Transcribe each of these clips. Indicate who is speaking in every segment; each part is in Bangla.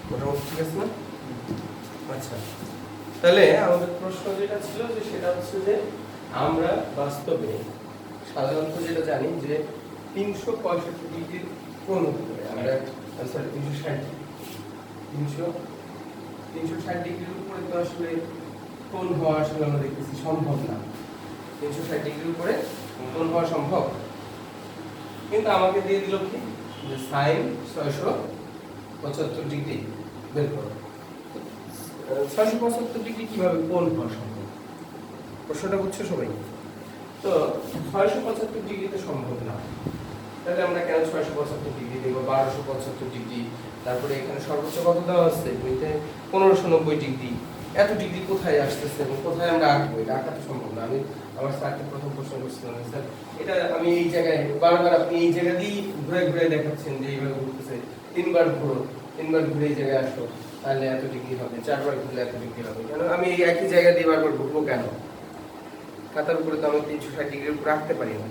Speaker 1: মোটামুটি ঠিক আছে না? আচ্ছা, তাহলে আমাদের প্রশ্ন যেটা ছিল যে সেটা হচ্ছে যে আমরা বাস্তবে সাধারণত যেটা জানি যে 365 ডিগ্রির কোণ হতে পারে। আমরা সরি 360 ডিগ্রির উপরে তো আসলে কোণ হওয়া আসলে আমরা দেখতেছি সম্ভব না। 360 ডিগ্রির উপরে কোণ হওয়া সম্ভব, কিন্তু আমাকে দিয়ে দিল কি যে সাইন 675 ডিগ্রি বের করো। 675 ডিগ্রি কিভাবে কোণ হওয়া সম্ভব? প্রশ্নটা বুঝছো সবাই? তো 675 ডিগ্রি তো সম্ভব না, তাহলে আমরা কেন 675 ডিগ্রি দেব, 1275 ডিগ্রি, তারপরে এখানে সর্বোচ্চ কত দেওয়া আছে বইতে 1590 ডিগ্রি। এত ডিগ্রি কোথায় আসতেছে এবং কোথায় আমরা আঁকবো? এটা আঁকা তো সম্ভব না। আমি আমার স্যারকে প্রথম প্রশ্ন করছিলাম, স্যার এটা আমি এই জায়গায় বারবার আপনি এই জায়গা দিয়েই ঘুরে ঘুরে দেখাচ্ছেন যে এইভাবে ঘুরতেছে, 3বার ঘুরো, 3বার ঘুরে এই জায়গায় আসো, তাহলে এত ডিগ্রি হবে, 4বার ঘুরলে এত ডিগ্রি হবে। কেন আমি এই একই জায়গা দিয়ে বারবার ঘুরবো কেন? খাতার উপরে তো আমি 360 ডিগ্রির উপর রাখতে পারি না।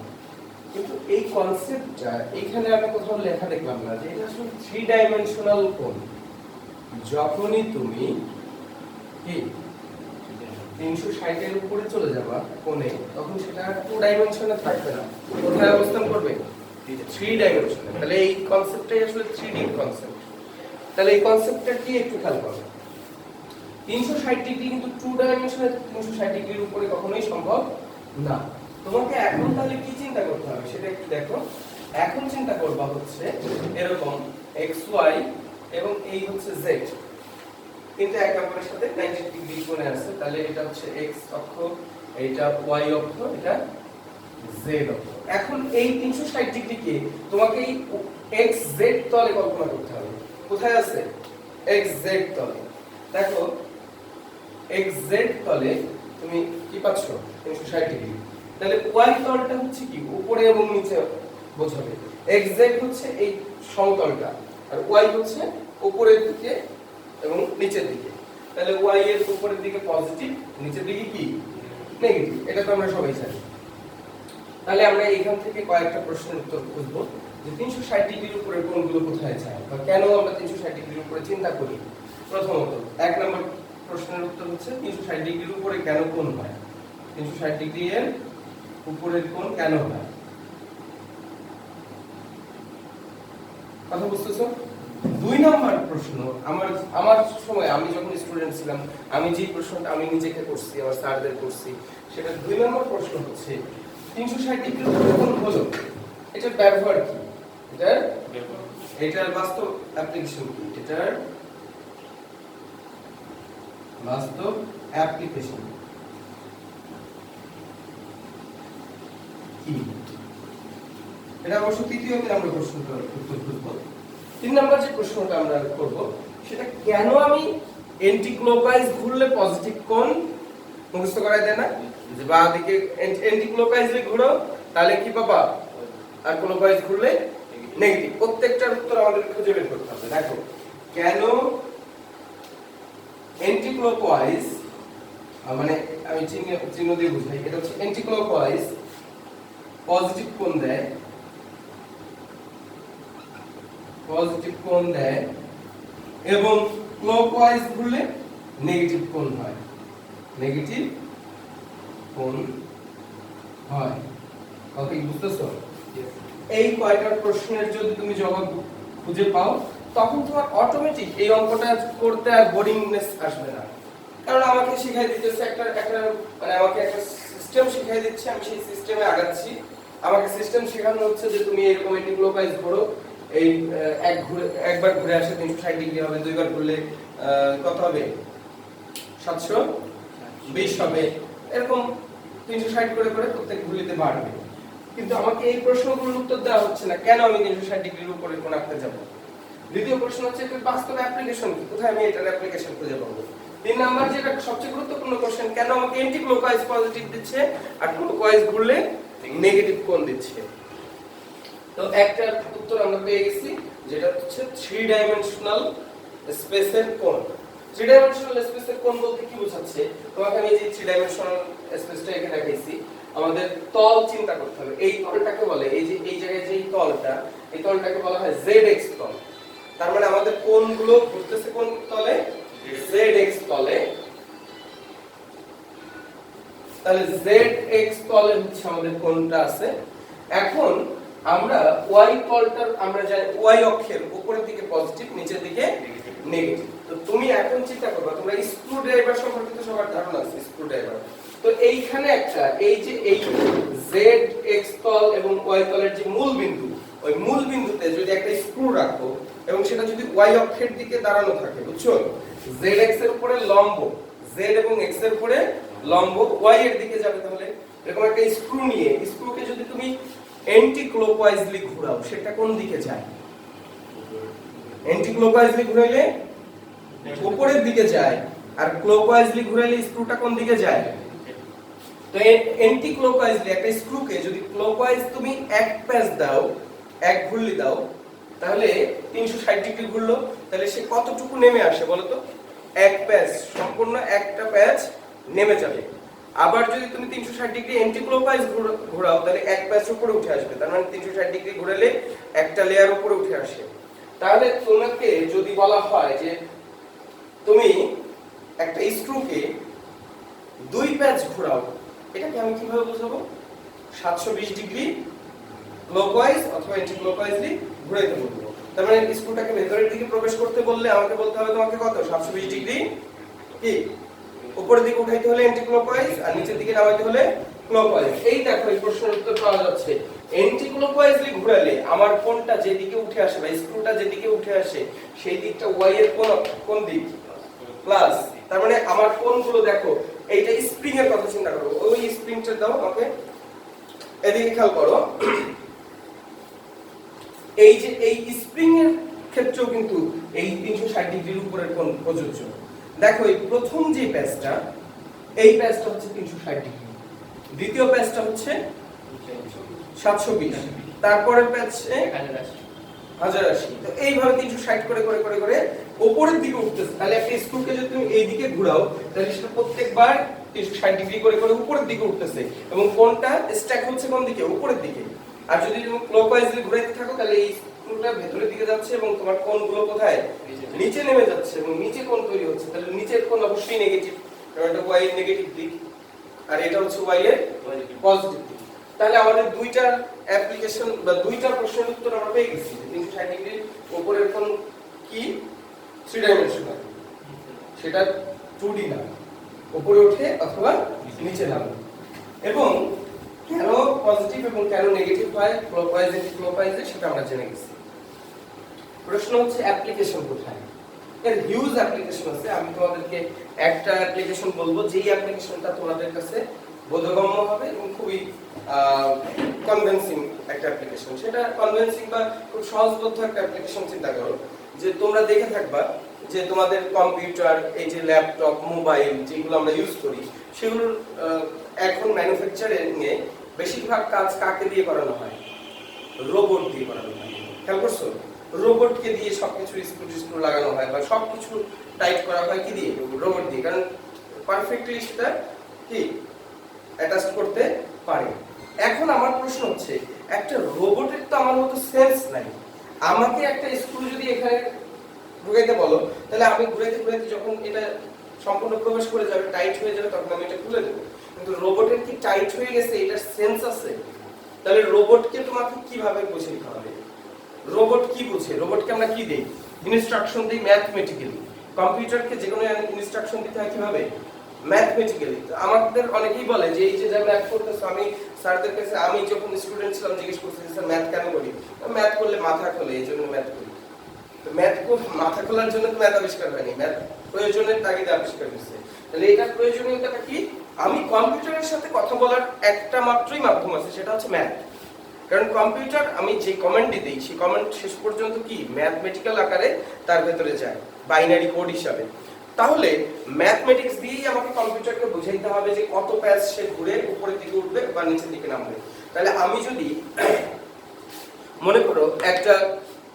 Speaker 1: কিন্তু এই কনসেপ্টটা এখানে আমি কোথাও লেখা দেখলাম না যে এটা আসলে 3 ডাইমেনশনাল কোণ। যখনই তুমি কি 360 এর উপরে চলে যাবা কোণে, তখন সেটা 2 ডাইমেনশনে থাকবে না, কোথায় অবস্থান করবে? 3 ডাইমেনশনে। তাহলে এই কনসেপ্টটাই আসলে 3D কনসেপ্ট। তাহলে এই কনসেপ্টটা কি একটু খেয়াল করো। 360 ডিগ্রি কিন্তু 2 ডাইমেনশনে 360 ডিগ্রির উপরে কখনোই সম্ভব না। তোমাকে এখন তাহলে কি চিন্তা করতে হবে সেটা একটু দেখো। এখন চিন্তা করবা হচ্ছে এরকম xy এবং এই হচ্ছে z, কিন্তু একে অপরের সাথে 90 ডিগ্রি কোণে আছে। তাহলে এটা হচ্ছে x অক্ষ, এটা y অক্ষ, এটা z অক্ষ। এখন এই 360 ডিগ্রিকে তোমাকে এই xz তলে কল্পনা করতে হবে। কোথায় আছে? xz তলে। দেখো xz তলে তুমি কি পাচ্ছ? 360 ডিগ্রি। তাহলে y তলটা হচ্ছে কি? উপরে এবং নিচে বোঝাবে। xz হচ্ছে এই সমতলটা, আর y হচ্ছে উপরের দিকে এবং নিচের দিকে। তাহলে y এর উপরের দিকে পজিটিভ, নিচের দিকে কি নেগেটিভ। এটা তো আমরা সবাই জানি। তাহলে আমরা এখান থেকে কয়েকটা প্রশ্নের উত্তর খুঁজবো যে 360 ডিগ্রির উপরে কোণগুলো কোথায় যায় বা কেন আমরা 360 ডিগ্রির উপরে চিন্তা করি। প্রথমত 1 নম্বর প্রশ্নের উত্তর হচ্ছে 360 ডিগ্রির উপরে কেন কোণ হয়? 360 ডিগ্রি এর উপরের কোণ কেন হয়? কথা বুঝতেছো? 2 নম্বর প্রশ্ন, আমার সময় আমি যখন স্টুডেন্ট ছিলাম আমি যে প্রশ্নটা আমি নিজেকে করছি, আমার স্যারদের করছি, সেটা 2 নম্বর প্রশ্ন হচ্ছে 360 ডিগ্রির উপরে কোণ হলো, এটার ব্যবহার কি? এটার বাস্তব অ্যাপ্লিকেশন কি? এটার বাস্তব অ্যাপ্লিকেশন কি? এটা অবশ্য তৃতীয় নম্বর প্রশ্নটার উত্তর খুঁজবো। 3 নম্বর যে প্রশ্নটা আমরা করব সেটা কেন আমি এন্টি ক্লকওয়াইজ ঘুরলে পজিটিভ কোণ মুখস্থ করাই দেয় না, যে বাঁ দিকে এন্টি ক্লকওয়াইজে ঘুরো তাহলে কি পাবা, আর ক্লকওয়াইজ ঘুরলে নেগেটিভ। প্রত্যেকটার উত্তর আমাদের খুঁজে বের করতে হবে। দেখো কেন এন্টি ক্লকওয়াইজ, মানে আমি চিহ্ন দিয়ে বুঝাই, এটা হচ্ছে এন্টি ক্লকওয়াইজ পজিটিভ কোণ দেয়, পজিটিভ কোণ দেয়, এবং ক্লকওয়াইজ ঘুরলে নেগেটিভ কোণ হয়, নেগেটিভ কোণ হয়। কথা কি বুঝতেছো? এই কয়টা প্রশ্নের যদি তুমি জবাব খুঁজে পাও তখন তোমার অটোমেটিক এই অঙ্কটা করতে আর বোরিংনেস আসবে না। কারণ আমাকে শেখাই দিতেছে একটা মানে আমাকে একটা সিস্টেম শেখাই দিচ্ছে, আমি সেই সিস্টেমে আগাচ্ছি। আমাকে সিস্টেম শেখানো হচ্ছে যে তুমি এরকম এন্টি ক্লকওয়াইজ ঘোরো, এই একবার ঘুরে আসে 360 ডিগ্রি হবে, দুইবার ঘুরলে কত হবে? 720 হবে। এরকম 360 করে করে প্রত্যেক ঘুরলিতে বাড়বে। কিন্তু আমাকে এই প্রশ্নগুলোর উত্তর দেওয়া হচ্ছে না, কেন আমি 360 ডিগ্রির উপরে কোণ আঁকতে যাব? দ্বিতীয় প্রশ্ন হচ্ছে এর বাস্তব অ্যাপ্লিকেশন কি? কোথায় আমি এটার অ্যাপ্লিকেশন খুঁজে পাবো? 3 নাম্বার যেটা সবচেয়ে গুরুত্বপূর্ণ কোশ্চেন, কেন আমাকে এন্টি ক্লকওয়াইজ পজিটিভ দিচ্ছে আর ক্লকওয়াইজ ঘুরলে নেগেটিভ কোণ দিচ্ছে? তো একটার উত্তর আমরা পেয়ে গেছি, যেটা হচ্ছে 3 ডাইমেনশনাল স্পেসের কোণ। 3 ডাইমেনশনাল স্পেসের কোণ বলতে কি বোঝাচ্ছে? তোমাকে আমি যে 3 ডাইমেনশনাল স্পেসটা এখানে দেখাইছি, আমাদের তল চিন্তা করতে হবে। এই তলটাকে বলে, এই যে এই জায়গায় যে তলটা, এই তলটাকে বলা হয় zx তল। তার মানে আমাদের কোণগুলো ঘুরতেছে কোন তলে, zx তলে। তাহলে zx তলে হচ্ছে আমাদের কোণটা আছে। এখন আমরা y তলটার আমরা জানি y অক্ষের উপরের দিকে পজিটিভ, নিচের দিকে নেগেটিভ। তো তুমি এখন চিন্তা করবে, তোমরা স্ক্রু ড্রাইভার সম্পর্কে তো সবার ধারণা আছে, স্ক্রু ড্রাইভার। তো এইখানে একটা এই যে এই zx তল এবং y তলের যে মূল বিন্দু, ওই মূল বিন্দুতে যদি একটা স্ক্রু রাখো এবং সেটা যদি y অক্ষের দিকে দাঁড়ানো থাকে, বুঝছো, zx এর উপরে লম্ব, z এবং x এর উপরে লম্ব, y এর দিকে যাবে, তাহলে এরকম একটা স্ক্রু নিয়ে স্ক্রুকে যদি তুমি অ্যান্টি ক্লকওয়াইজলি ঘোরাও, সেটা কোন দিকে যায়? অ্যান্টি ক্লকওয়াইজলি ঘুরাইলে উপরের দিকে যায়, আর ক্লকওয়াইজলি ঘুরাইলে স্ক্রুটা কোন দিকে যায়? তো অ্যান্টি ক্লকওয়াইজলি একটা স্ক্রুকে যদি ক্লকওয়াইজ তুমি এক প্যাচ দাও, এক ঘুরলি দাও, তাহলে 360 ডিগ্রি ঘুরলো, তাহলে সে কতটুকু নেমে আসে বলো তো? এক প্যাচ, সম্পূর্ণ একটা প্যাচ নেমে যাবে। আবার যদি তুমি 360 ডিগ্রি অ্যান্টি ক্লকওয়াইজ ঘোরাও, তাহলে এক প্যাচ উপরে উঠে আসবে। তার মানে 360 ডিগ্রি ঘোরালে একটা লেয়ার উপরে উঠে আসে। তাহলে তোমাকে যদি বলা হয় যে তুমি একটা স্ক্রুকে দুই প্যাচ ঘোরাও, এটাকে আমি কিভাবে বোঝাবো? 720 ডিগ্রি ক্লকওয়াইজ অথবা অ্যান্টি ক্লকওয়াইজলি ঘুরাইতে বলবো। তার মানে স্ক্রুটাকে ভেতরের দিকে প্রবেশ করতে বললে আমাকে বলতে হবে তোমাকে কত? 720 ডিগ্রি কি উপরের দিকে উঠাইতে হলে অ্যান্টি ক্লকওয়াইজ, আর নিচের দিকে নামাইতে হলে ক্লকওয়াইজ। এই দেখো এই প্রশ্নের উত্তর পাওয়া যাচ্ছে। অ্যান্টি ক্লকওয়াইজলি ঘোরালে আমার কোণটা যেদিকে উঠে আসে বা স্ক্রুটা যেদিকে উঠে আসে সেই দিকটা y এর কোন দিক? প্লাস। তার মানে আমার কোণগুলো দেখো, এইটা স্প্রিং এর কথা চিন্তা করো, ওই স্প্রিংটা দাও আমাকে, এদিকে খেয়াল করো। এই যে এই স্প্রিং এর ক্ষেত্রেও কিন্তু এই 360 ডিগ্রির উপরের কোণ প্রযোজ্য। দেখো এই প্রথম যে প্যাচটা, এই প্যাচটা হচ্ছে 360 ডিগ্রি, দ্বিতীয় প্যাচটা হচ্ছে 720, তারপরের প্যাচে 1080। তো এইভাবে 360 করে করে করে করে উপরের দিকে উঠতেছে। তাহলে একটা স্ক্রুকে যদি তুমি এই দিকে ঘোরাও, তাহলে সেটা প্রত্যেকবার 360 ডিগ্রি করে করে উপরের দিকে উঠতেছে এবং কোণটা স্ট্যাক হচ্ছে কোন দিকে? উপরের দিকে। আর যদি তুমি ক্লকওয়াইজলি ঘুরাইতে থাকো, তাহলে এই স্ক্রুটা ভেতরের দিকে যাচ্ছে এবং তোমার কোণগুলো কোথায়? নিচে নেমে যাচ্ছে এবং নিচে কোণ তৈরি হচ্ছে। তাহলে নিচের কোণ অবশ্যই নেগেটিভ, কারণ এটা y এর নেগেটিভ দিক, আর এটা হচ্ছে y এর পজিটিভ দিক। তাহলে আমাদের দুইটা অ্যাপ্লিকেশন বা দুইটা প্রশ্নের উত্তর আমরা পেয়ে গেছি। 360 ডিগ্রির উপরের কোণ কি? 3 ডাইমেনশনাল, সেটা 2D না, উপরে ওঠে অথবা নিচে নামে। এবং কেন পজিটিভ এবং কেন নেগেটিভ হয় ক্লকওয়াইজ এন্ড ক্লকওয়াইজে, সেটা আমরা জেনে গেছি। প্রশ্ন হচ্ছে অ্যাপ্লিকেশন কোথায়? এর হিউজ অ্যাপ্লিকেশন আছে। আমি তোমাদেরকে একটা অ্যাপ্লিকেশন বলবো, যেই অ্যাপ্লিকেশনটা তোমাদের কাছে বোধগম্য হবে এবং খুবই কনভিন্সিং একটা অ্যাপ্লিকেশন। সেটা কনভিন্সিং বা খুব সহজবোধ্য একটা অ্যাপ্লিকেশন। চিন্তা করো যে তোমরা দেখে থাকবা যে তোমাদের কম্পিউটার, এই যে ল্যাপটপ, মোবাইল যেগুলো আমরা ইউজ করি, সেগুলোর এখন ম্যানুফ্যাকচারিং এ বেশিরভাগ কাজ কাকে দিয়ে করানো হয়? রোবট দিয়ে করানো হয়। খেয়াল করছো? রোবটকে দিয়ে সবকিছু স্ক্রু লাগানো হয় বা সবকিছু টাইট করা হয় কি দিয়ে? রোবট দিয়ে, কারণ পারফেক্টলি সেটা কি অ্যাটাচ করতে পারে। এখন আমার প্রশ্ন হচ্ছে, একটা রোবটের তো আমার মতো সেন্স নাই। আমাকে একটা স্ক্রু যদি এখানে ঢুকাইতে বলো, তাহলে আমি ঘুরাইতে ঘুরাইতে যখন এটা সম্পূর্ণ প্রবেশ করে যাবে, টাইট হয়ে যাবে, তখন আমি এটা খুলে দেবো। কিন্তু রোবটের কি টাইট হয়ে গেছে এটার সেন্স আছে? তাহলে রোবটকে তোমাকে কিভাবে বুঝে নিতে হবে? রোবট কি বুঝে? রোবটকে আমরা কি দেই? ইনস্ট্রাকশন দিই ম্যাথমেটিক্যালি। কম্পিউটারকে যে কোনো ইনস্ট্রাকশন দিতে হয় কিভাবে? ম্যাথমেটিক্যালি। আমাদের অনেকেই বলে যে এই যে ম্যাথ করতেছো, আমি স্যারদের কাছে, আমি যখন স্টুডেন্ট ছিলাম জিজ্ঞেস করছি স্যার ম্যাথ কেন করি? ম্যাথ করলে মাথা খোলে, এই জন্য ম্যাথ করি। তো ম্যাথ মাথা খোলার জন্য তো ম্যাথ আবিষ্কার হয়নি, ম্যাথ প্রয়োজনের তাগিদে আবিষ্কার হয়েছে। তাহলে এটা প্রয়োজনীয়তাটা কি? আমি কম্পিউটারের সাথে কথা বলার একটা মাত্রই মাধ্যম আছে, সেটা হচ্ছে ম্যাথ। কারণ কম্পিউটার আমি যে কমান্ডটি দিই, সেই কমান্ড শেষ পর্যন্ত কি ম্যাথমেটিক্যাল আকারে তার ভেতরে যায়, বাইনারি কোড হিসাবে। তাহলে ম্যাথমেটিক্স দিয়েই আমাকে কম্পিউটারকে বুঝাইতে হবে যে কত প্যাচ সে ঘুরে উপরের দিকে উঠবে বা নিচের দিকে নামবে। তাহলে আমি যদি মনে করো একটা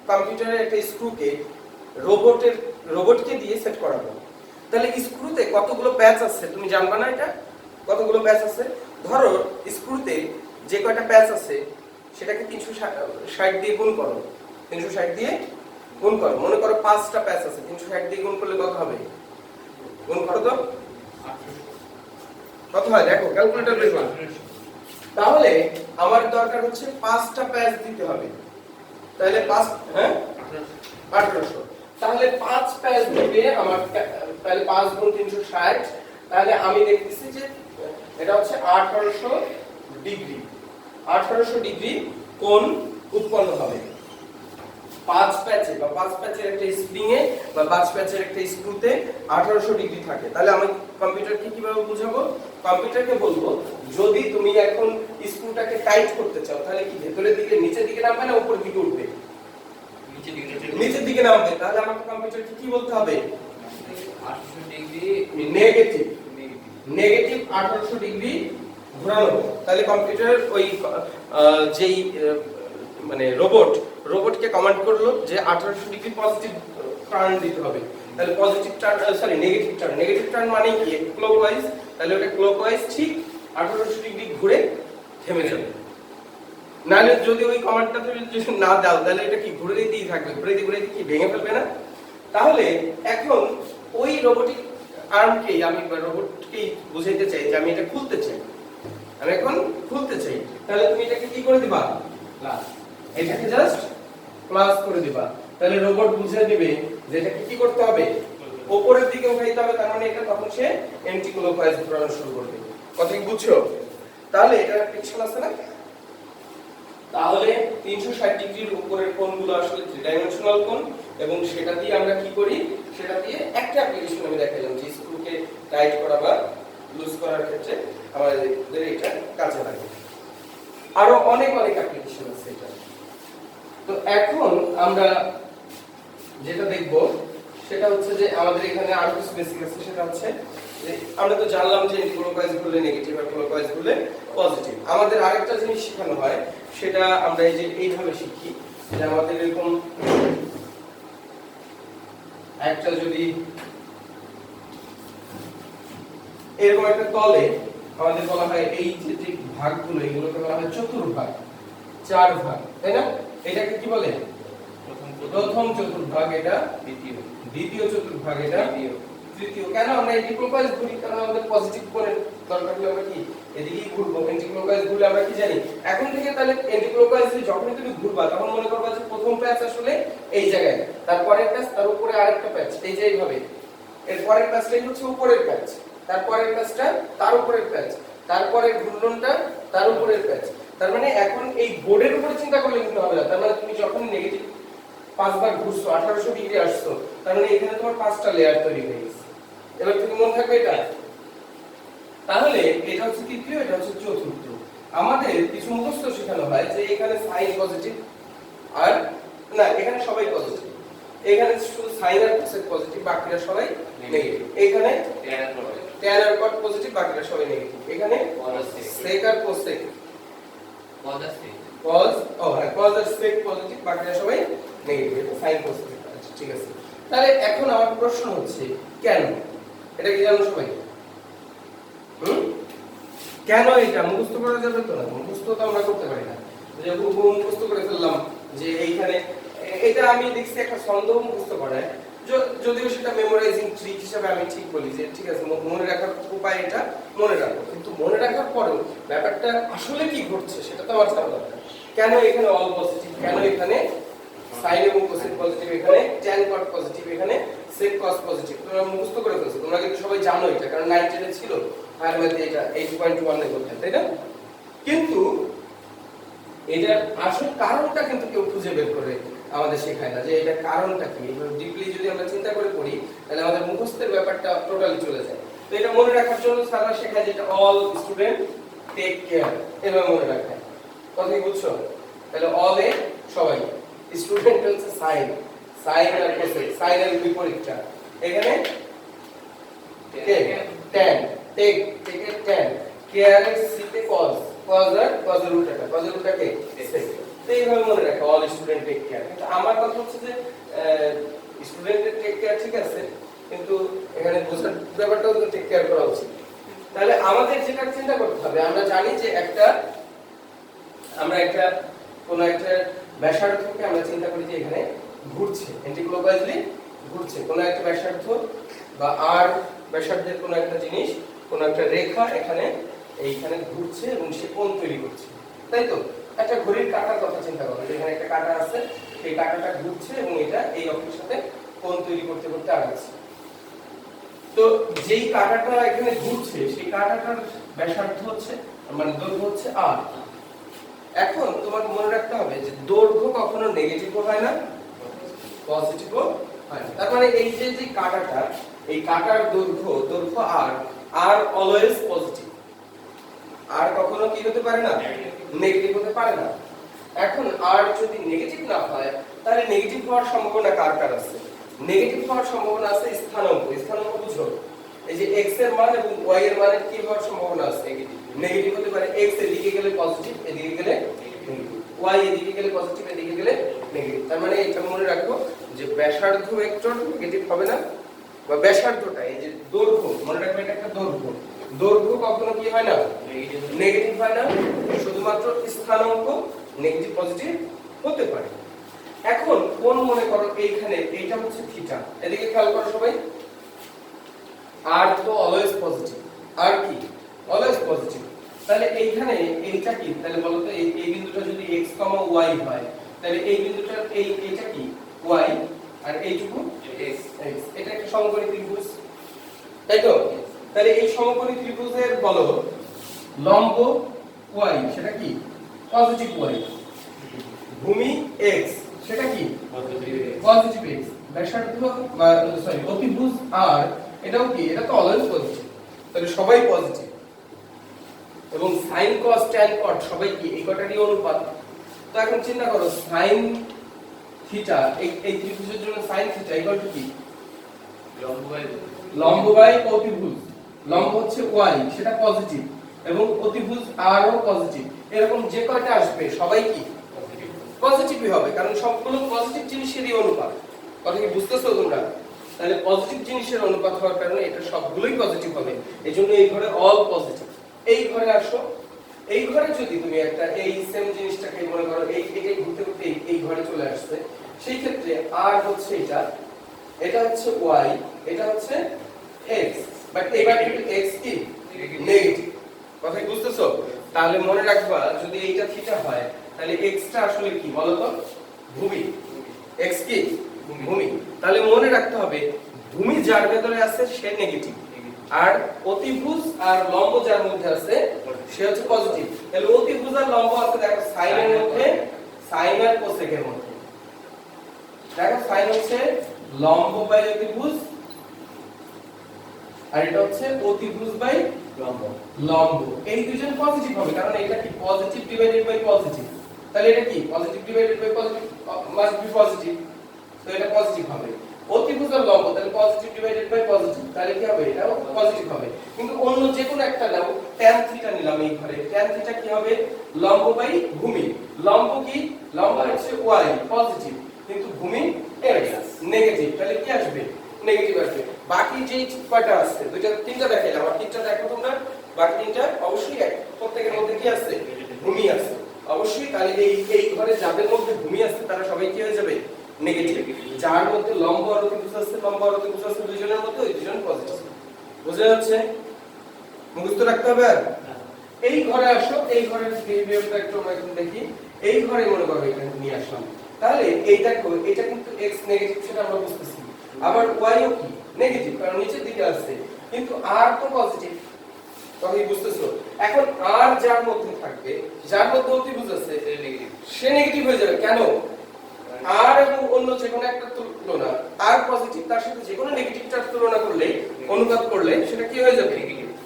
Speaker 1: কম্পিউটারের একটা স্ক্রুকে রোবটকে দিয়ে সেট করাবো, তাহলে স্ক্রুতে কতগুলো প্যাচ আছে তুমি জানবা না? এটা কতগুলো প্যাচ আছে? ধরো স্ক্রুতে যে কয়টা প্যাচ আছে সেটাকে 360 দিয়ে গুণ করো, 360 দিয়ে গুণ করো, মনে করো 5টা প্যাচ আছে, 360 দিয়ে গুণ করলে কত হবে? গুণ করো তো কত হয় দেখো, ক্যালকুলেটর বের করো। তাহলে আমার দরকার হচ্ছে 5টা প্যাচ দিতে হবে, তাহলে 5 হ্যাঁ 1800। তাহলে 5 প্যাচ দিবে আমার, তাহলে 5 গুণ 360, তাহলে আমি দেখতেছি যে এটা হচ্ছে 1800 ডিগ্রি। 1800 ডিগ্রি কোণ উৎপন্ন হবে 5 প্যাচে বা 5 প্যাচের একটা স্প্রিং এ বা 5 প্যাচের একটা স্ক্রুতে 1800 ডিগ্রি থাকে। তাহলে আমি কম্পিউটারকে কিভাবে বুঝাবো? কম্পিউটারকে বলবো যদি তুমি এখন স্ক্রুটাকে টাইট করতে চাও তাহলে কি ভেতরের দিকে নিচের দিকে নামবে না উপরের দিকে উঠবে? নিচের দিকে নামবে। তাহলে আমাকে কম্পিউটারকে কি বলতে হবে?
Speaker 2: 1800 ডিগ্রি
Speaker 1: নেগেটিভ 1800 ডিগ্রি ঘোরানো। তাহলে কম্পিউটার ওই যেই মানে রোবটকে কমান্ড করলো যে 1800 ডিগ্রি পজিটিভ টার্ন দিতে হবে। তাহলে positive turn sorry negative turn মানে কি? ক্লকওয়াইজ। তাহলে ওটা ক্লকওয়াইজ ঠিক 1800 ডিগ্রি ঘুরে থেমে যাবে। নালে যদি ওই কমান্ডটা তুমি যদি না দাও তাহলে এটা কি ঘুরে দিতেই থাকবে, ঘুরে দিয়ে কি ভেঙে ফেলবে না? তাহলে এখন ওই রোবোটিক আর্মকে আমি বা রোবটকেই বুঝাইতে চাই যে আমি এটা খুলতে চাই, আমি এখন খুলতে চাই। তাহলে তুমি এটাকে কি করে দিবা? প্লাস। এটাকে জাস্ট প্লাস করে দিবা। তাহলে রোবট বুঝিয়ে দিবে যে এটাকে কি করতে হবে? উপরের দিকে উঠাইতে হবে। তার মানে এটা তখন সে এন্টি ক্লকওয়াইজ ঘোরানো শুরু করবে। কথা কি বুঝছো? তাহলে এটা পিক্সেল আছে না? তাহলে 360 ডিগ্রির উপরের কোণগুলো আসলে থ্রি ডাইমেনশনাল কোণ, এবং সেটা দিয়ে আমরা কি করি? সেটা দিয়ে একটা অ্যাপ্লিকেশন আমি দেখাইলাম যে স্ক্রুকে টাইট করা বা লুজ করার ক্ষেত্রে আমাদের এটা কাজে লাগে। আরো অনেক অ্যাপ্লিকেশন আছে এটা। তো এখন আমরা যেটা দেখব সেটা হচ্ছে যে আমাদের এখানে আরো কিছু বেসিক আছে। সেটা হচ্ছে যে আমরা তো জানলাম যে ক্লকওয়াইজ ঘুরলে নেগেটিভ আর ক্লকওয়াইজ ঘুরলে পজিটিভ। আমাদের আরেকটা জিনিস শেখানো হয়, সেটা আমরা এই যে এইভাবে শিখি যে আমাদের এরকম একটা যদি এরকম একটা তলে আমাদের বলা হয় এই যে ভাগগুলো এগুলোকে বলা হয় চতুর্ভাগ, 4 ভাগ, তাই না? এটাকে কি বলে? প্রথম চতুর্ভাগ, এটা দ্বিতীয় চতুর্ভাগ, এটা তৃতীয়। কেন আমরা এন্টি ক্লকওয়াইজ ঘুরি? কারণ আমাদের পজিটিভ কোণের দরকার হলে আমরা কি এদিকেই ঘুরবো। এন্টি ক্লকওয়াইজ ঘুরলে আমরা কি জানি এখন থেকে? তাহলে এন্টি ক্লকওয়াইজ যখনই তুমি ঘুরবা তখন মনে করবা যে প্রথম প্যাচ আসলে এই জায়গায়, তারপরের প্যাচ তার উপরে আরেকটা প্যাচ, এই যে এইভাবে। এর পরের প্যাচটাই হচ্ছে উপরের প্যাচ, তারপরের প্যাচটা তার উপরের প্যাচ, তারপরের ঘূর্ণনটা তার উপরের প্যাচ। তার মানে এখন এই বোর্ডের উপরে চিন্তা করলে কিন্তু হবে না। তার মানে তুমি যখন নেগেটিভ 5 বার ঘুরছো 1800 ডিগ্রি আসছো, তার মানে এখানে তোমার 5টা লেয়ার তৈরি হয়ে গেছে। এবার তুমি মনে থাকবে এটা। তাহলে এটা হচ্ছে তৃতীয়, এটা হচ্ছে চতুর্থ। আমাদের কিছু মুখস্থ শেখানো হয় যে এখানে সাইন পজিটিভ, আর না এখানে সবাই পজিটিভ, এখানে শুধু সাইন আর কোসেক পজিটিভ, বাকিরা সবাই নেগেটিভ। এখানে ট্যান আর কট পজিটিভ, বাকিরা সবাই নেগেটিভ। এখানে সেক আর কোসেক কজ কজ আর সেক পজিটিভ, বাকিরা সবাই নেগেটিভ। এটা সাইন কোসেক। আচ্ছা ঠিক আছে। তাহলে এখন আমার প্রশ্ন হচ্ছে কেন? এটা কি জানো সবাই? কেন এটা মুখস্থ করা যাবে তো না? মুখস্থ তো আমরা করতে পারি না। যে মুখস্থ করে ফেললাম যে এইখানে এটা আমি দেখছি একটা ছন্দ মুখস্থ করায়, যদিও সেটা মেমোরাইজিং ট্রিক হিসেবে আমি ঠিক বলি যে ঠিক আছে মনে রাখার উপায় এটা মনে রাখো, কিন্তু মনে রাখার পরেও ব্যাপারটা আসলে কি ঘটছে সেটা তো আমার জানা দরকার। কেন এখানে অল পজিটিভ, কেন এখানে সাইন এবং কোসেক পজিটিভ, এখানে ট্যান কট পজিটিভ, এখানে সেক কস পজিটিভ। তোমরা মুখস্থ করে ফেলছো, তোমরা কিন্তু সবাই জানো এটা, কারণ 9 এ ছিল, হায়ার ম্যাথে এটা 8.1 এ বলতেন, তাই না? কিন্তু এটার আসল কারণটা কিন্তু কেউ খুঁজে বের করে আমাদের শেখায় না যে এটা কারণটা কি। এইভাবে ডিপলি যদি আমরা চিন্তা করে পড়ি তাহলে আমাদের মুখস্থের ব্যাপারটা টোটালি চলে যায়। তো এটা মনে রাখার জন্য স্যাররা শেখায় যেটা অল স্টুডেন্ট টেক কেয়ার, এভাবে মনে রাখায়। কথা কি বুঝছো? তাহলে অল এ সবাই, স্টুডেন্ট হচ্ছে সাইন, সাইন আর কোসেক, সাইনের বিপরীতটা এখানে ট্যান, টেক টেকের ট্যান, কেয়ার এর সিতে কজ, কজ আর কজের উল্টাটা, কজের উল্টাকে সেক। তো এইভাবে মনে রাখো অল স্টুডেন্ট টেক কেয়ার। কিন্তু আমার কথা হচ্ছে যে স্টুডেন্টের টেক কেয়ার ঠিক আছে, কিন্তু এখানে বোঝার ব্যাপারটাও তো টেক কেয়ার করা উচিত। তাহলে আমাদের যেটা চিন্তা করতে হবে, আমরা জানি যে আমরা একটা কোন একটা ব্যাসার্ধকে আমরা চিন্তা করি যে এখানে ঘুরছে, অ্যান্টিক্লকওয়াইজলি ঘুরছে। কোনো একটা ব্যাসার্ধ বা আর ব্যাসার্ধের কোনো একটা জিনিস, কোনো একটা রেখা এখানে এইখানে ঘুরছে এবং সে কোণ তৈরি করছে, তাই তো? একটা ঘড়ির কাঁটার কথা চিন্তা করো, এখানে একটা কাঁটা আছে, এই কাঁটাটা ঘুরছে এবং এটা এই অক্ষের সাথে কোণ তৈরি করতে করতে আগাচ্ছে। তো যেই কাঁটাটা এখানে ঘুরছে সেই কাঁটাটার ব্যাসার্ধ হচ্ছে মানে দৈর্ঘ্য হচ্ছে r। এখন তোমাকে মনে রাখতে হবে যে দৈর্ঘ্য কখনো নেগেটিভও হয় না, পজিটিভও হয় না। তার মানে এই যে যে কাঁটাটা, এই কাঁটার দৈর্ঘ্য r, r অলওয়েজ পজিটিভ। আর কখনো কি হতে পারে না, নেগেটিভ হতে পারে না। এখন r যদি নেগেটিভ না হয় তাহলে নেগেটিভ হওয়ার সম্ভাবনা কার কার আছে? নেগেটিভ হওয়ার সম্ভাবনা আছে স্থানাঙ্ক। স্থানাঙ্ক বুঝো, এই যে x এর মান এবং y এর মানের কি হওয়ার সম্ভাবনা আছে? নেগেটিভ হতে পারে। x এদিকে গেলে পজিটিভ, এদিকে গেলে নেগেটিভ, y এদিকে গেলে পজিটিভ, এদিকে গেলে নেগেটিভ। তার মানে এটা মনে রাখো যে ব্যাসার্ধ ভেক্টর নেগেটিভ হবে না, বা ব্যাসার্ধটা এই যে দৈর্ঘ্য, মনে রাখবে এটা একটা দৈর্ঘ্য, দৈর্ঘ্য কখনো কি হয় না, নেগেটিভ হয় না। শুধুমাত্র স্থানাঙ্ক নেগেটিভ পজিটিভ হতে পারে। এখন কোন মনে করো এইখানে এইটা হচ্ছে থিটা, এদিকে খেয়াল করো সবাই, আর তো অলওয়েজ পজিটিভ, আর কি অলওয়েজ পজিটিভ। তাহলে এইখানে এইটা কি, তাহলে বলো তো এই বিন্দুটা যদি x, y হয় তাহলে এই বিন্দুটা এইটা কি y আর এইটুকু x। এটা একটা সমকোণী ত্রিভুজ, তাই তো? তাহলে এই সমকোণী ত্রিভুজের বলো লম্ব y সেটা কি পজিটিভ y, ভূমি x সেটা কি পজিটিভ x, ব্যাসার্ধ বা সরি অতিভুজ r এটাও কি, এটা তো অলওয়েজ পজিটিভ। তাহলে সবাই পজিটিভ এবং sin cos tan cot সবাই কি এই কটারই অনুপাত। তো এখন চিন্তা করো sin থিটা, এই ত্রিভুজের জন্য sin থিটা ইকুয়াল টু কি, লম্ব বাই অতিভুজ। লম্ব হচ্ছে y সেটা পজিটিভ এবং অতিভুজ r ও পজিটিভ। এরকম যে কয়টা আসবে সবাই কি পজিটিভই হবে, কারণ সবগুলো পজিটিভ জিনিসেরই অনুপাত। কথা কি বুঝতেছো তোমরা? তাহলে পজিটিভ জিনিসের অনুপাত হওয়ার কারণে এটা সবগুলোই পজিটিভ হবে। এজন্য এই ঘরে অল পজিটিভ। এই ঘরে আসো, এই ঘরে যদি তুমি একটা এই সেম জিনিসটাকে মনে করো এটাই ঘুরতে ঘুরতে এই ঘরে চলে আসছে, সেই ক্ষেত্রে r হচ্ছে এটা হচ্ছে y, এটা হচ্ছে x, বাট এবার কিন্তু x কি নেগেটিভ। কথা কি বুঝতেছো? তাহলে মনে রাখবা যদি এইটা থিটা হয় তাহলে x টা আসলে কি বলো তো, ভূমি। x কি ভূমি। তাহলে মনে রাখতে হবে ভূমি যার ভেতরে আছে সে নেগেটিভ, আর অতিভুজ আর লম্ব যার মধ্যে আছে সে হচ্ছে পজিটিভ। তাহলে অতিভুজ আর লম্ব আছে দেখো সাইন এর মধ্যে, সাইন আর কোসেক এর মধ্যে। দেখো সাইন হচ্ছে লম্ব বাই অতিভুজ আর এটা হচ্ছে অতিভুজ বাই লম্ব। এই দুইজন পজিটিভ হবে কারণ এটা কি পজিটিভ ডিভাইডেড বাই পজিটিভ। তাহলে এটা কি positive divided by positive, must be positive, তো এটা পজিটিভ হবে। অতিভুজ আর লম্ব তাহলে পজিটিভ ডিভাইডেড বাই পজিটিভ, তাহলে কি হবে এটাও পজিটিভ হবে। কিন্তু অন্য যে কোনো একটা নাও, tan থিটা নিলাম এই ঘরে, tan থিটা কি হবে লম্ব বাই ভূমি। লম্ব কি, লম্ব হচ্ছে y পজিটিভ কিন্তু ভূমি x নেগেটিভ, তাহলে কি আসবে নেগেটিভ আসবে। বাকি যে কয়টা আছে দুইটা তিনটা দেখাইলাম, আর তিনটা দেখো তোমরা, বাকি তিনটা অবশ্যই এক, প্রত্যেকের মধ্যে কি আছে ভূমি আছে অবশ্যই। তাহলে এই ঘরে যাদের মধ্যে ভূমি আছে তারা সবাই কি হয়ে যাবে নেগেটিভ। যার মধ্যে লম্ব আর অতিভুজ আছে, লম্ব আর অতিভুজ আছে দুইজনের মধ্যে, ওই দুইজন পজিটিভ। বুঝা যাচ্ছে? মুখস্থ রাখতে হবে। আর এই ঘরে আসো, এই ঘরের বিহেভিয়ারটা একটু আমরা এখন দেখি। এই ঘরে মনে করো এখানে নিয়ে আসলাম, তাহলে এই দেখো এটা কিন্তু x নেগেটিভ সেটা আমরা বুঝতেছি, আবার y ও কি নেগেটিভ কারণ নিচের দিকে আছে, কিন্তু r তো পজিটিভ। তবেই বুঝতেছো? এখন r যার মধ্যে থাকবে, যার মধ্যে অতিভুজ আছে সে নেগেটিভ হয়ে যাবে। কেন? r এবং অন্য যে কোনো একটা তুলনা, r পজিটিভ তার সাথে যে কোনো নেগেটিভটার তুলনা করলে, অনুপাত করলে সেটা কি হয়ে যাবে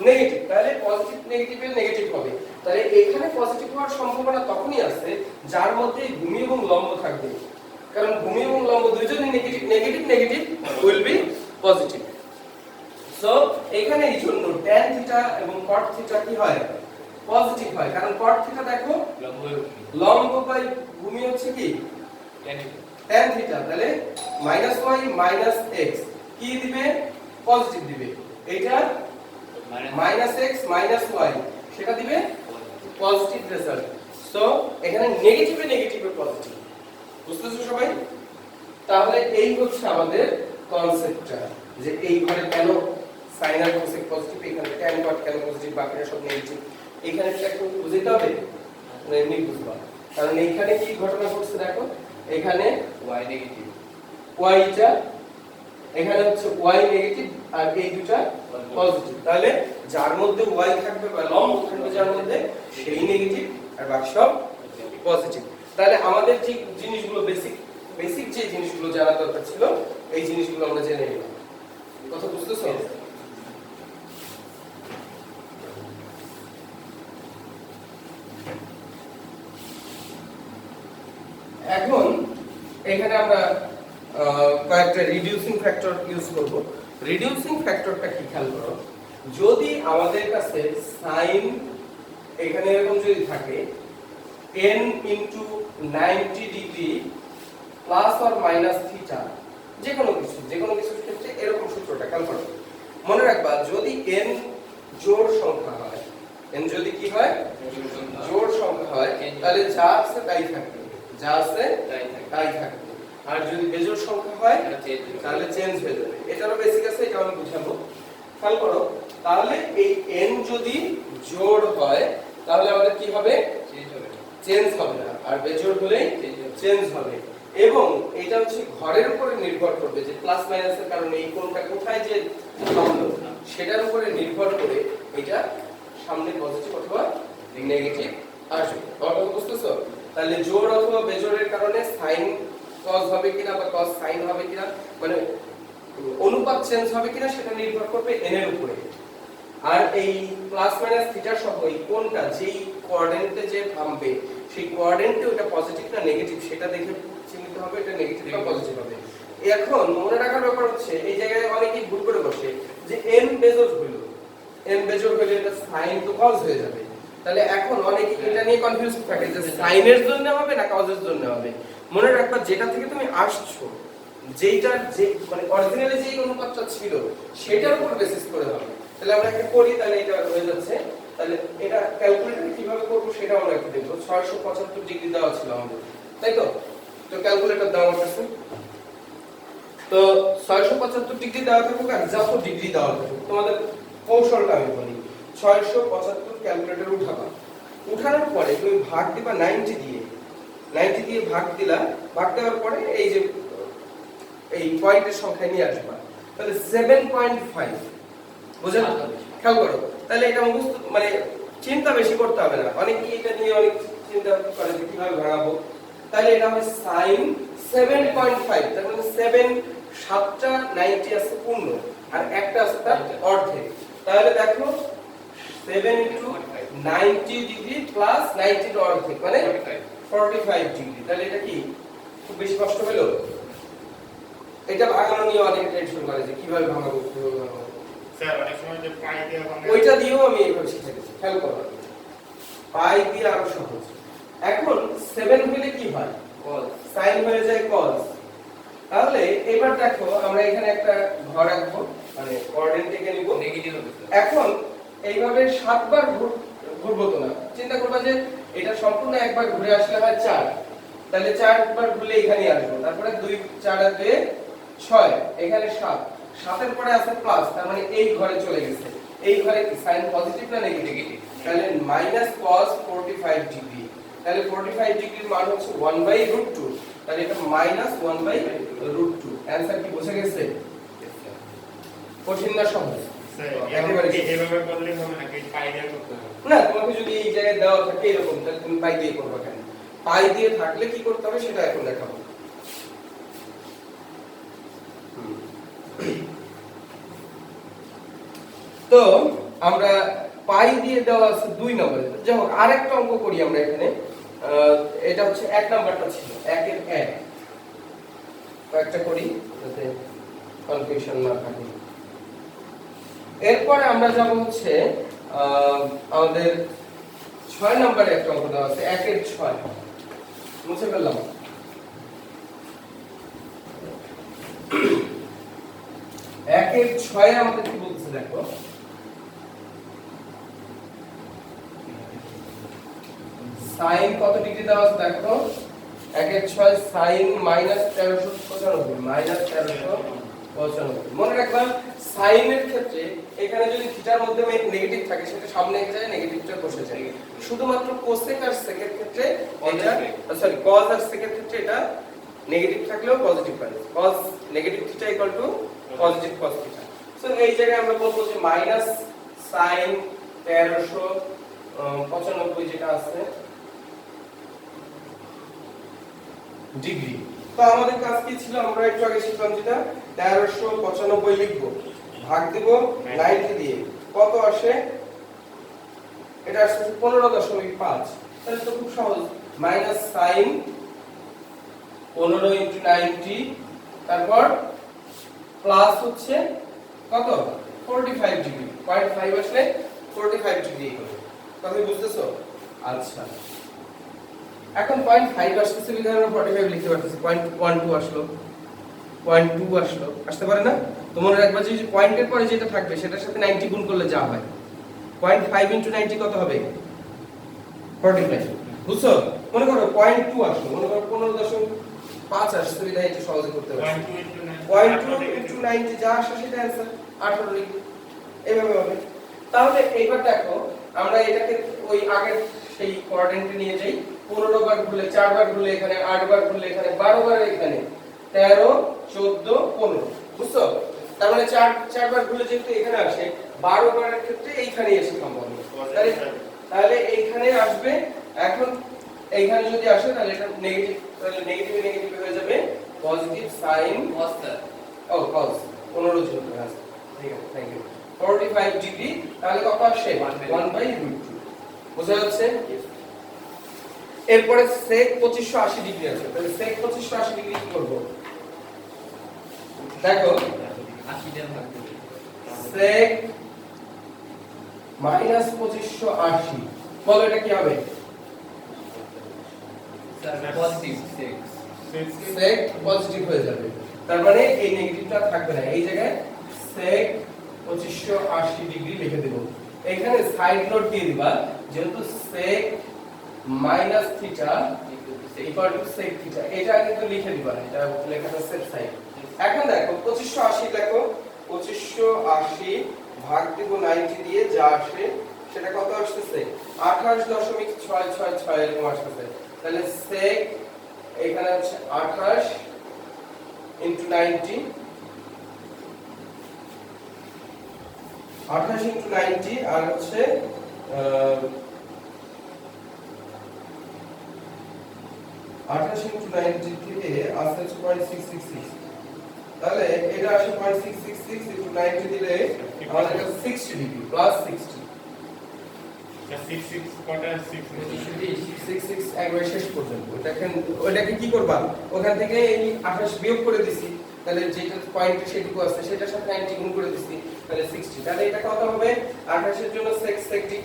Speaker 1: নেগেটিভ। তাহলে পজিটিভ নেগেটিভের নেগেটিভ হবে। তাহলে এখানে পজিটিভ হওয়ার সম্ভাবনা তখনই আছে যার মধ্যে ভূমি এবং লম্ব থাকবে, কারণ ভূমি এবং লম্ব দুইজনই negative, negative negative will be positive. So এখানে এই জন্য tan থিটা এবং cot থিটা কি হয় পজিটিভ হয়, কারণ cot থিটা দেখো লম্ব বাই ভূমি হচ্ছে কি tan থিটা, তাহলে -y - x কি দিবে পজিটিভ দিবে, এটা -x - y সেটা দিবে পজিটিভ রেজাল্ট। সো এখানে নেগেটিভে নেগেটিভে পজিটিভ। বুঝতেছো সবাই? তাহলে এই হচ্ছে আমাদের কনসেপ্টটা, যে এই ঘরে কেন সাইন আর কোসেক পজিটিভ, এখানে ট্যান কট কেন পজিটিভ, বাকিরা সব নেগেটিভ। এখানে কি একটু বুঝতে হবে, মানে এমনি বুঝবা, কারণ এইখানে কি ঘটনা ঘটছে দেখো, এখানে
Speaker 2: y নেগেটিভ,
Speaker 1: ওয়াইটা এখানে হচ্ছে ওয়াই নেগেটিভ আর এই দুটা পজিটিভ, তাহলে যার মধ্যে ওয়াই থাকবে বা লম্ব থাকবে যার মধ্যে, সেই নেগেটিভ আর বাকি সব পজিটিভ। তাহলে আমাদের ঠিক জিনিসগুলো বেসিক যে জিনিসগুলো জানা দরকার ছিল, এই জিনিসগুলো আমরা জেনে নিলাম। কথা বুঝতেছো? এখন এখানে আমরা কয়েকটা রিডিউসিং ফ্যাক্টর ইউজ করব। রিডিউসিং ফ্যাক্টরটা কি খেয়াল করো, যদি আমাদের কাছে সাইন এখানে এরকম যদি থাকে n * 90 degree plus or minus theta, যে কোনো কিছুর ক্ষেত্রে এরকম সূত্রটা খেয়াল করো। মনে রাখবা, যদি n জোড় সংখ্যা হয়, n যদি কি হয় জোড় সংখ্যা হয়, তাহলে যা আছে তাই থাকবে, যা আছে তাই থাকবে। আর যদি বেজোড় সংখ্যা হয় তাহলে চেঞ্জ হয়ে যাবে। এটারও বেসিক আছে, এটা আমি বুঝাবো। খেয়াল করো, তাহলে এই n যদি জোড় হয় তাহলে আমাদের কি হবে, চেঞ্জ হবে না, আর বেজোড় হলেই চেঞ্জ হবে। এবং এটা হচ্ছে ঘরের উপরে নির্ভর করবে, যে প্লাস মাইনাসের কারণে এই কোণটা কোথায় যে থামলো সেটার উপরে নির্ভর করে এটা সামনে পজিটিভ অথবা নেগেটিভ আসবে। কথা বুঝতেছো? তাহলে জোড় অথবা বেজোড়ের কারণে সাইন কজ হবে কিনা বা কজ সাইন হবে কিনা, মানে অনুপাত চেঞ্জ হবে কিনা, সেটা নির্ভর করবে n এর উপরে। আর এই প্লাস মাইনাস থিটা সহ এই কোণটা যেই কোঅর্ডিনেটে যে থামবে, সেই কোঅর্ডিনেটে ওটা পজিটিভ না নেগেটিভ সেটা দেখে চিহ্নিত হবে এটা নেগেটিভ না পজিটিভ হবে। এখন মনে রাখার ব্যাপার হচ্ছে, এই জায়গায় অনেকেই ভুল করে বসে যে n বেজোড় হলো, n বেজোড় হলে এটা সাইন তো কজ হয়ে যাবে। তাহলে এখন অনেকে এটা নিয়ে কনফিউজ থাকে যে সাইনের জন্য হবে না কজের জন্য হবে। মনে রাখবা, যেটা থেকে তুমি আসছো, যেইটার যে মানে অরিজিনালি যেই অনুপাতটা ছিল সেটার উপর বেসিস করে হবে। তাহলে আমরা একটা করি, তাহলে এটা হয়ে যাচ্ছে। তাহলে এটা ক্যালকুলেটর কিভাবে করব সেটা আমরা একটু দেখব। 675 ডিগ্রি দেওয়া ছিল আমাদের, তাই তো? তো ক্যালকুলেটর দাও আমার কাছে। তো 675 ডিগ্রি দেওয়া থাকুক আর যত ডিগ্রি দেওয়া থাকুক, তোমাদের কৌশলটা আমি বলি। 675 ক্যালকুলেটর উঠাবা, উঠানোর পরে তুমি ভাগ দিবা 90 দিয়ে, 90 দিয়ে ভাগ দিলা, ভাগ দেওয়ার পরে এই যে এই পয়েন্টের সংখ্যা নিয়ে আসবা, তাহলে 7.5 বুঝলে? খেয়াল করো, তাহলে এটা মুখস্থ মানে চিন্তা বেশি করতে হবে না। অনেকে এটা নিয়ে অনেক চিন্তা করে যে কিভাবে ভাঙাবো। তাহলে এটা হবে sin 7.5, তার মানে 7 7টা 90 আছে পূর্ণ আর একটা আছে তার অর্ধেক। তাহলে দেখো 7 * 90 ডিগ্রি প্লাস 90 এর অর্ধেক মানে 45 ডিগ্রি। তাহলে এটা কি খুব বেশি কষ্ট হলো? এটা ভাঙানো নিয়ে অনেক টেনশন করে যে কিভাবে ভাঙাবো
Speaker 3: স্যার। অনেক সময় যে পাই দিয়ে ভাঙা,
Speaker 1: ওইটা দিয়েও আমি এইভাবে শিখেছি। খেয়াল করো, পাই দিয়ে আরো সহজ। এখন 7 হলে কি হয়,
Speaker 2: cos
Speaker 1: সাইন হয়ে যায় cos। তাহলে এবার দেখো, আমরা এখানে একটা ঘর রাখবো, মানে কোঅর্ডিনেট এঁকে নিব।
Speaker 2: নেগেটিভ হবে স্যার।
Speaker 1: এখন এইভাবে 7 বার ঘুরবো তো না, চিন্তা করবা যে এটা সম্পূর্ণ একবার ঘুরে আসলে হয় 4, তাহলে 4 বার ঘুরলে এখানেই আসবো। তারপরে 2 4 আর 2 6, এখানে 7, 7 এর পরে আছে প্লাস, তার মানে এই ঘরে চলে গেছে। এই ঘরে কি সাইন পজিটিভ না নেগেটিভ? তাহলে -cos 45 ডিগ্রি। তাহলে 45 ডিগ্রির মান হচ্ছে 1/√2, তাহলে এটা -1/√2। आंसर কি বুঝে গেছে? কঠিন না সহজ?
Speaker 3: স্যার
Speaker 1: একেবারে
Speaker 3: এভাবে করলে হবে নাকি পাই দিয়ে করতে হবে?
Speaker 1: না, তোমাকে যদি এই জায়গায় দেওয়া থাকে এরকম, তাহলে তুমি পাই দিয়ে করবে কেন? পাই দিয়ে থাকলে কি করতে হবে সেটা এখন দেখাবো। তো আমরা পাই দিয়ে দেওয়া আছে 2 নম্বরে। যাই হোক, আরেকটা অঙ্ক করি আমরা এখানে। এটা হচ্ছে 1 নাম্বারটা ছিল 1 এর 1, কয়েকটা করি যাতে কনফিউশন না থাকে। এরপরে আমরা যাব হচ্ছে আমাদের 6 নম্বরে একটা অঙ্ক দেওয়া আছে 1 এর 6, মুছে ফেললাম। 1 এর 6 আমাদের কি বলছে দেখো, সাইন কত ডিগ্রি দেওয়া আছে দেখো, 1/6 sin -1395 -1395 মনে রাখবেন সাইনের ক্ষেত্রে এখানে যদি থিটার মধ্যে নেগেটিভ থাকে সেটা সামনে যায় নেগেটিভটা বসে যায় শুধুমাত্র কোসেক আর সেকের ক্ষেত্রে এটা সরি cos আর সেকের ক্ষেত্রে এটা নেগেটিভ থাকলেও positive pi cos negative theta equal to positive cos theta so এই জায়গায় আমরা বলবো যে মাইনাস sin 1395 যেটা আছে ডিগ্রি তো আমাদের কাজ কি ছিল আমরা একটু আগে শিখলাম যেটা 1395 লিখব ভাগ দেব 90 দিয়ে কত আসে এটা আসছে 15.5 তাহলে তো খুব সহজ মাইনাস sin 15 * 90 তারপর প্লাস হচ্ছে কত 45 ডিগ্রি 0.5 আসলে 45 ডিগ্রি হবে কথা বুঝতেছো আচ্ছা এখন 0.5 আসছে বিধায় আমরা 45 লিখতে পারতেছি 0.12 আসলো 0.2 আসলো আসতে পারে না তো মনে রাখবা যে পয়েন্টের পরে যেটা থাকবে সেটার সাথে 90 গুণ করলে যা হয় 0.5 * 90 কত হবে 45 বুঝছো মনে করো 0.2 আসলো মনে করো 15.5 আসছে বিধায় এটা সহজে করতে পারছি 0.2 * 90 যা আসে সেটা आंसर 18 লিখব এইভাবে হবে তাহলে এইবার দেখো আমরা এটাকে ওই আগের সেই কোঅর্ডিনেটে নিয়ে যাই 15 বার ঘুরলে 4 বার ঘুরলে এখানে 8 বার ঘুরলে এখানে 12 বার এখানে 13 14 15 বুঝছো তার মানে 4 বার ঘুরলে যেহেতু এখানে আসে 12 বারের ক্ষেত্রে এইখানে এসে কম্পাউন্ড তাহলে এইখানে আসবে এখন এইখানে যদি আসে তাহলে এটা নেগেটিভ তাহলে নেগেটিভ নেগেটিভ হয়ে যাবে পজিটিভ সাইন
Speaker 2: cos স্যার
Speaker 1: ও cos 15 জন আছে ঠিক আছে থ্যাংক ইউ 45 ডিগ্রি তাহলে কত আসে 1/√2 বুঝা যাচ্ছে এরপরে sec 2580 ডিগ্রি আছে তাহলে sec 2580 ডিগ্রি কি করব দেখো
Speaker 2: 80 দিয়ে ভাগ করব
Speaker 1: sec -2580 বলো এটা কি হবে
Speaker 2: স্যার পজিটিভ 6
Speaker 1: sec পজিটিভ হয়ে যাবে তার মানে এই নেগেটিভটা থাকবে না এই জায়গায় sec 2580 ডিগ্রি লিখে দেব এখানে সাইড নোট দিয়ে দিবা যেহেতু sec minus theta equal to sec theta এটা কিন্তু লিখে দিবা এটা লেখাটা সেট সাইড এখন দেখো 2580 লেখো 2580 ভাগ দেব 90 দিয়ে যা আসে সেটা কত আসছে 28.666 এরকম আসছে তাহলে sec এখানে আছে 28 * 90 28 * 90 আর হচ্ছে 28 * 90 থেকে আসছে 0.666 তাহলে এটা আসে 0.666 * 90 দিলে আমাদের কাছে 60 ডিগ্রি প্লাস 60
Speaker 3: 66 কটা
Speaker 1: 66 একবারে শেষ পর্যন্ত ওটাকে কি করবা ওখান থেকে এই 28 বিয়োগ করে দিছি তাহলে যেটা পয়েন্ট সেটুকু আছে সেটার সাথে 90 গুণ করে দিছি তাহলে 60 তাহলে এটা কত হবে 28 এর জন্য sec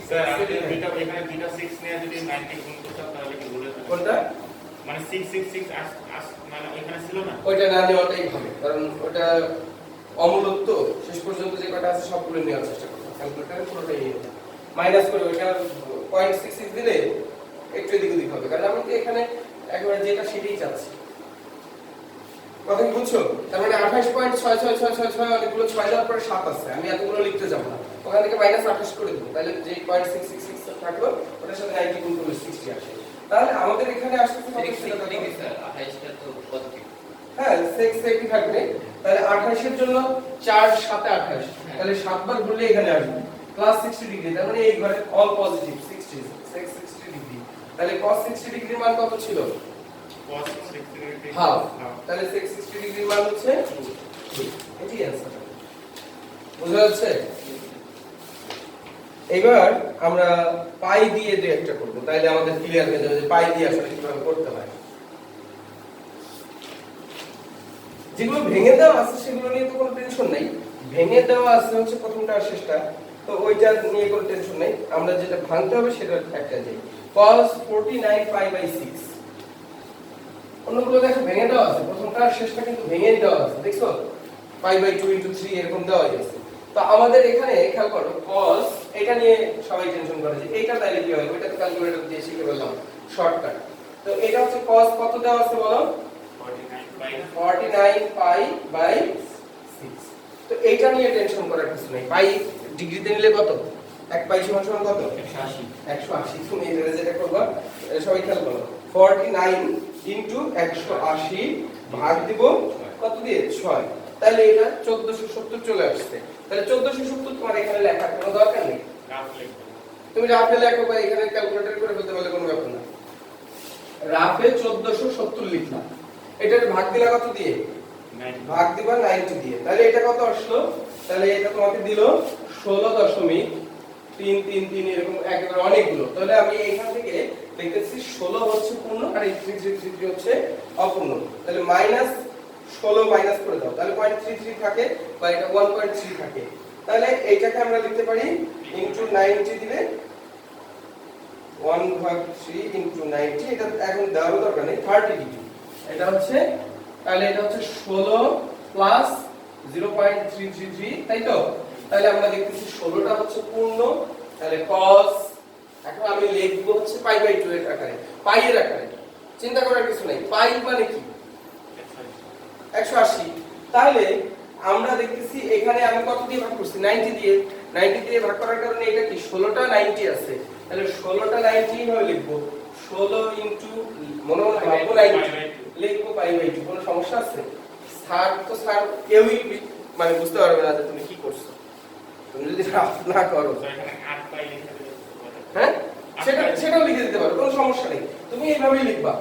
Speaker 3: স্যার আপনি দুইটা এখানে দুইটা 6 নিয়ে যদি 90 গুণ করতে তাহলে কি বলে
Speaker 1: কোনটা
Speaker 3: মানে 666 মানে এখানে ছিল না
Speaker 1: ওইটা না নেওয়াটাই ভালো কারণ ওটা অমূলত শেষ পর্যন্ত যে কটা আছে সবগুলো নেওয়ার চেষ্টা করব ক্যালকুলেটরে পুরোটাই নিয়ে মাইনাস করে ওইটা 0.66 দিলে একটু এদিক ওদিক হবে কারণ আমি তো এখানে একবার যেটা সেটাই চাচ্ছি কথা কি বুঝছো তার মানে 28.66666 অনেকগুলো 6 দেওয়ার পরে 7 আছে আমি এতগুলো লিখতে যাব না ওখান থেকে মাইনাস 28 করে দেব তাহলে যে 0.666 থাকলো ওটার সাথে 90 গুণ করলে 60 আসে তাহলে আমাদের এখানে আসছে কত সেটা
Speaker 2: ডিগ্রি স্যার 28 টা তো পজিটিভ
Speaker 1: হ্যাঁ sec কি থাকবে তাহলে 28 এর জন্য 4 7 28 তাহলে 7 বার ঘুরলে এখানে আসবে প্লাস 60 ডিগ্রি তার মানে এই ঘরে অল পজিটিভ 60 sec 60 ডিগ্রি তাহলে cos 60 ডিগ্রির মান কত ছিল
Speaker 3: cos 60 ডিগ্রি
Speaker 1: হাফ তাহলে sec 60 ডিগ্রির মান হচ্ছে 2 এটাই आंसर বুঝা যাচ্ছে এবার আমরা পাই দিয়ে দুই একটা করব তাইলে আমাদের ক্লিয়ার হয়ে যাবে যে পাই দিয়ে আসলে কিভাবে করতে হয় যেগুলো ভেঙে দেওয়া আছে সেগুলো নিয়ে তো কোনো টেনশন নাই ভেঙে দেওয়া আছে হচ্ছে প্রথমটা আর শেষটা তো ওইটা নিয়ে কোনো টেনশন নাই আমরা যেটা ভাঙতে হবে সেটা একটা যাই cos 49π/6 অন্যগুলো দেখো ভেঙে দেওয়া আছে প্রথমটা আর শেষটা কিন্তু ভেঙে দেওয়া আছে দেখছো π/2 * 3 এরকম দেওয়া আছে তো আমাদের এখানে খেয়াল করো cos এটা নিয়ে সবাই টেনশন করে যে এইটা তাইলে কি হয় ওইটা তো ক্যালকুলেটর দিয়ে শিখে বললাম শর্টকাট তো এটা হচ্ছে cos কত দেওয়া আছে বলো 49 পাই বাই 6। তো এইটা নিয়ে টেনশন করার কিছু নেই। পাই ডিগ্রিতে নিলে কত 1 পাই সমান সমান কত
Speaker 2: 180
Speaker 1: 180। তুমি এটা যেটা করবা এটা সবাই খেয়াল করো 49 ইনটু 180 ভাগ দিব কত দিয়ে 6। তাহলে এটা 1470 চলে আসছে। তাহলে 1470 তোমার এখানে লেখার কোনো দরকার নেই, তুমি রাফে লেখো বা এখানে ক্যালকুলেটর করে ফেলতে পারলে কোনো ব্যাপার না। রাফে 1470 লিখলাম, এটার ভাগ দিলা কত দিয়ে ভাগ দিবা 90 দিয়ে। তাহলে এটা কত আসলো, তাহলে এটা তোমাকে দিল 16.333 এরকম একেবারে অনেকগুলো। তাহলে আমি এইখান থেকে দেখতেছি 16 হচ্ছে পূর্ণ আর এই 333 হচ্ছে অপূর্ণ। তাহলে মাইনাস 16 মাইনাস করে দাও, তাহলে 0.33 থাকে বা এটা 1.3 থাকে। তাহলে এইটাকে আমরা লিখতে পারি ইনটু 90 দিলে 1/3 ইনটু 90। এটা এখন দেওয়ার দরকার নেই, 30 ডিগ্রি এটা হচ্ছে। তাহলে এটা হচ্ছে 16 প্লাস 0.333, তাই তো? তাহলে আমরা দেখতেছি 16টা হচ্ছে পূর্ণ। তাহলে cos, এখন আমি লিখব হচ্ছে পাই বাই 2 এর আকারে, পাই এর আকারে। চিন্তা করার কিছু নাই, পাই মানে কি 180। তাহলে আমরা দেখতেছি এখানে আমি কত দিয়ে ভাগ করছি 90 দিয়ে। 90 দিয়ে ভাগ করার কারণে এটা কি 16টা 90 আছে। তাহলে 16টা 90 ভাবে লিখবো 16 ইনটু মনে মনে ভাববো 90 লিখবো পাই বাই 2। কোনো সমস্যা আছে? স্যার তো স্যার কেউই মানে বুঝতে পারবে না যে তুমি কি করছো। তুমি যদি না করো হ্যাঁ সেটাও লিখে দিতে পারো, কোনো সমস্যা নেই। তুমি এইভাবেই লিখবা,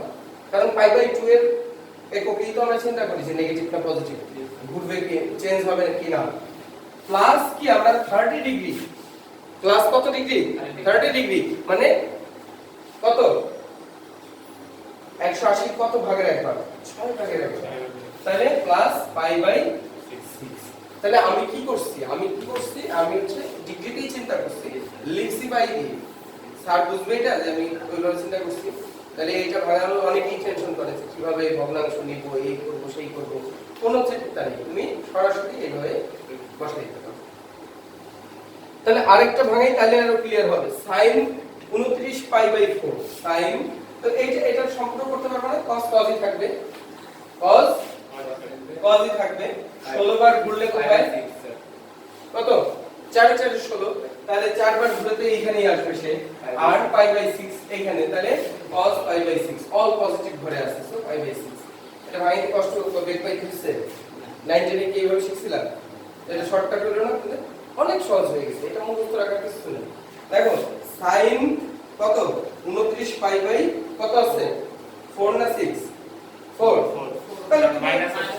Speaker 1: কারণ পাই বাই 2 এর এককেই তো আমরা চিন্তা করি যে নেগেটিভ না পজিটিভ, ঘুরবে কি চেঞ্জ হবে কি না। প্লাস কি আমরা 30 ডিগ্রি, প্লাস কত ডিগ্রি 30 ডিগ্রি মানে কত 180 কত ভাগের একবার 6 ভাগের একবার। তাহলে প্লাস পাই বাই 6। তাহলে আমি কি করছি আমি হচ্ছে ডিগ্রিতেই চিন্তা করছি, লিখছি বাই দিয়ে। স্যার বুঝবে এটা যে আমি ওইভাবে চিন্তা করছি। তাহলে এইটা ভাঙানো অনেকেই টেনশন করে যে কিভাবে ভগ্নাংশ নিব, এই করব সেই করব, কোনো চিন্তা নেই, তুমি সরাসরি এইভাবে বসাই দিতে পারো। তাহলে আরেকটা ভাঙাই, তাহলে আরো ক্লিয়ার হবে। sin 29 পাই বাই 4 sin, তো এটা সম্পূর্ণ করতে পারবো না, cos ই থাকবে, cos ই থাকবে। 16 বার ঘুরলে কত হয় কত 4 4 16, তাহলে 4 বার ঘুরলে তো এইখানেই আসবে সে, আর পাই বাই 6 এইখানে। তাহলে cos pi by 6 all positive ঘরে আসছে, সো পাই বাই 6। এটা ভাঙাইতে কষ্ট বেগ পাই দিচ্ছে 19 এ কি এইভাবে শিখছিলাম, এটা শর্টকাট হলো না, অনেক সহজ হয়ে গেছে, এটা মুখস্থ রাখার কিছু নেই। দেখো sin কত 29 পাই বাই কত আছে 4 না 6 4, তাহলে মাইনাস আছে,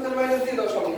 Speaker 1: তাহলে মাইনাস দিয়ে দাও সামনে।